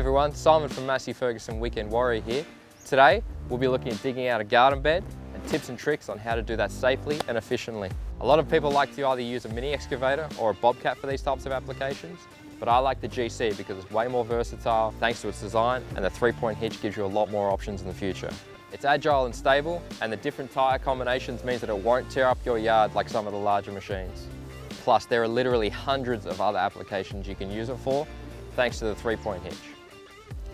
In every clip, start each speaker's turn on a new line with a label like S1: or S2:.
S1: everyone, Simon from Massey Ferguson Weekend Warrior here. Today, we'll be looking at digging out a garden bed and tips and tricks on how to do that safely and efficiently. A lot of people like to either use a mini excavator or a Bobcat for these types of applications, but I like the GC because it's way more versatile thanks to its design, and the 3-point hitch gives you a lot more options in the future. It's agile and stable, and the different tyre combinations means that it won't tear up your yard like some of the larger machines. Plus, there are literally hundreds of other applications you can use it for, thanks to the 3-point hitch.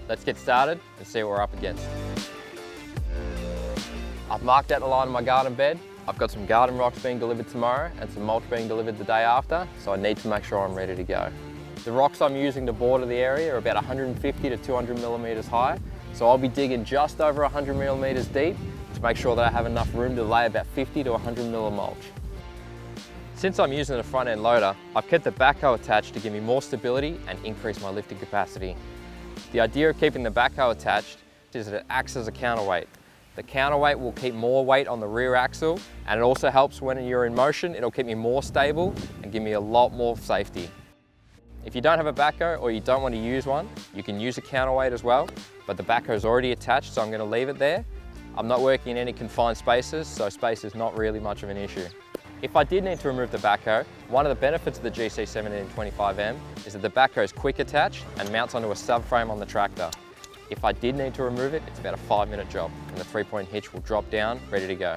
S1: Let's get started and see what we're up against. I've marked out the line of my garden bed. I've got some garden rocks being delivered tomorrow and some mulch being delivered the day after, so I need to make sure I'm ready to go. The rocks I'm using to border the area are about 150 to 200 millimeters high, so I'll be digging just over 100 millimeters deep to make sure that I have enough room to lay about 50 to 100 mil of mulch. Since I'm using a front end loader, I've kept the backhoe attached to give me more stability and increase my lifting capacity. The idea of keeping the backhoe attached is that it acts as a counterweight. The counterweight will keep more weight on the rear axle, and it also helps when you're in motion. It'll keep me more stable and give me a lot more safety. If you don't have a backhoe or you don't want to use one, you can use a counterweight as well, but the backhoe is already attached, so I'm going to leave it there. I'm not working in any confined spaces, so space is not really much of an issue. If I did need to remove the backhoe, one of the benefits of the GC 1725M is that the backhoe is quick attached and mounts onto a subframe on the tractor. If I did need to remove it, it's about a 5-minute job, and the 3-point hitch will drop down, ready to go.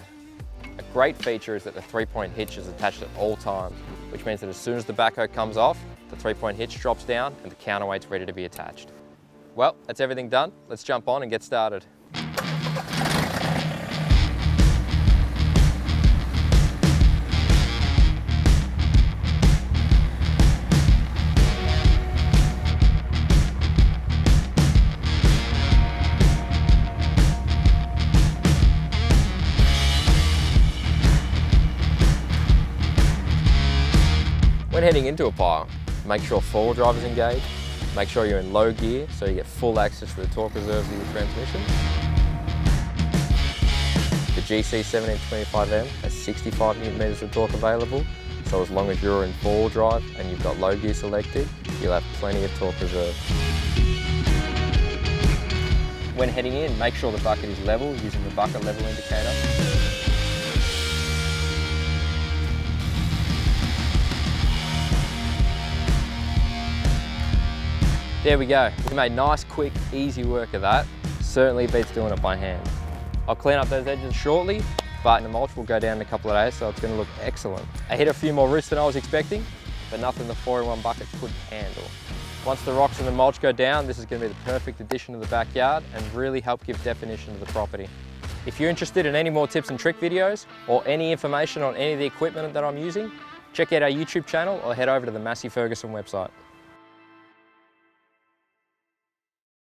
S1: A great feature is that the 3-point hitch is attached at all times, which means that as soon as the backhoe comes off, the 3-point hitch drops down and the counterweight's ready to be attached. Well, that's everything done. Let's jump on and get started. When heading into a pile, make sure 4-wheel drive is engaged, make sure you're in low gear so you get full access to the torque reserves of your transmission. The GC 1725M has 65 Nm of torque available, so as long as you're in 4-wheel drive and you've got low gear selected, you'll have plenty of torque reserve. When heading in, make sure the bucket is level using the bucket level indicator. There we go. We made nice, quick, easy work of that. Certainly beats doing it by hand. I'll clean up those edges shortly, but the mulch will go down in a couple of days, so it's going to look excellent. I hit a few more roots than I was expecting, but nothing the 4-in-1 bucket couldn't handle. Once the rocks and the mulch go down, this is going to be the perfect addition to the backyard and really help give definition to the property. If you're interested in any more tips and trick videos or any information on any of the equipment that I'm using, check out our YouTube channel or head over to the Massey Ferguson website.